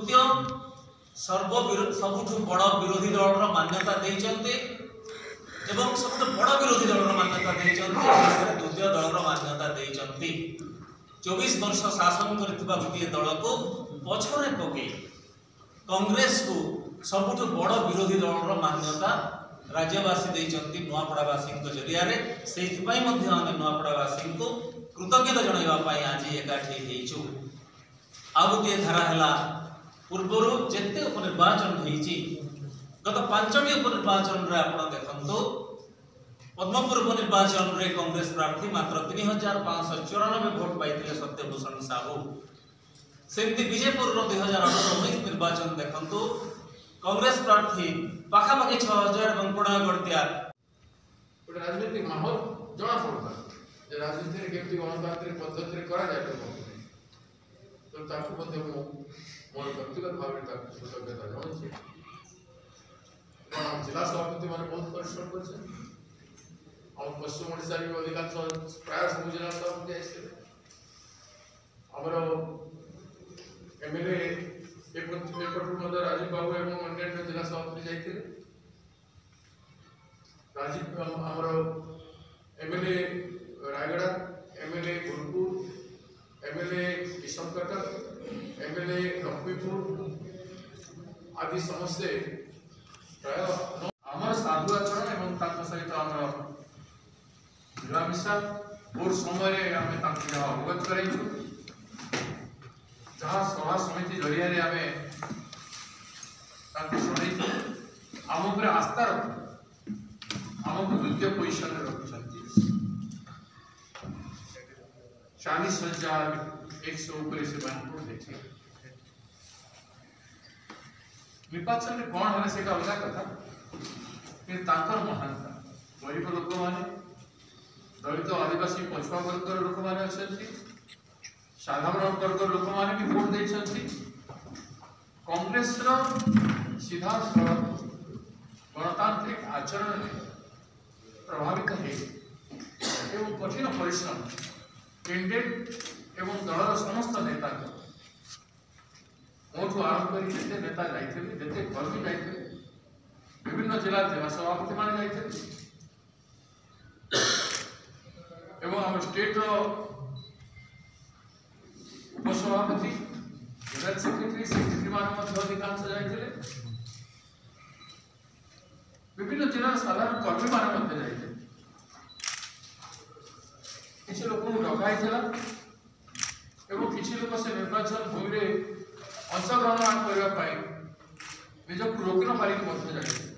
तृतीय सबुठ बड़ विरोधी दल मान्यता देते एवं सबुठ बड़ विरोधी दल मान्यता देते द्वितीय दल मान्यता देते 24 वर्ष शासन करथिबा गोटे दल को पछरे पके कांग्रेस को सबुठ बड़ विरोधी दल मान्यता राज्यवासी देइचंती नुआपड़ावासी जरिया से नुआपड़ावासी को कृतज्ञता जनवाई आज एकाठी होइछु। आ गोटे धारा है पूर्वर जिते उपनिर्वाचन होइछि गत 5टी उपनिर्वाचन रे आपण देखंतु पद्मपुर उपनिर्वाचन रे कांग्रेस प्रार्थी मात्र 3594 भोट पाइथिले सत्यभूषण साहू। सेमती विजयपुर 2018-19 निर्वाचन देखंतु कांग्रेस प्रार्थी पाखापाखि 6000 এবং कोणागड़तिया गोटे राजनीतिक माहौल जना पड़ता जे राजनीति रे केमती गणतांत्रिक पद्धति रे करा जाय तो ताकू मध्ये मोर व्यक्तिगत भाव में ताकू कृतज्ञता जनाउछि। जिला सभापति माने बहुत परिश्रम करछन और पश्चिम ओडिशा रे अधिकांश प्राय सब जिला सभापति आइसे हमरो एमएलए राजीव बाबू एवं अन्य जिला सभापति जाइए राजीव आमर MLA Rayagada MLA Gurupur MLA Kishan Cuttack MLA Lakshmipur आदि समस्ते प्राय आमर साधु आचरण एवं सहित आमर मिलामिशा भोट समय आम अवगत कर जहाँ सभा समिति जरिया आम आस्था रख आमको द्वितीय पोजिशन रखिंट 40,100 से निर्वाचन में कौन है से अलग कथा कि महानता गरीब लोक मैंने दलित आदिवासी पछुआ वर्गर लोक मैंने साधारण वर्ग लोक मैंने भी भोट देते कांग्रेस सीधा गणतांत्रिक आचरण प्रभावित है कठिन परिश्रम कैंडिडेट एवं दलर समस्त नेता मोठू आरंभ कर जिते नेता जाते कर्मी जाते विभिन्न जिला जिला सभापति मान जाते आम स्टेट उपसभापति जनरल सेक्रेटरी मान अधिकांश जाते विभिन्न जिला साधारण कर्मी मान जाते किसी लोक डकाई किसी लोक से निर्वाचन भूमि अंशग्रहण करने निजक रोक न पारिक जाते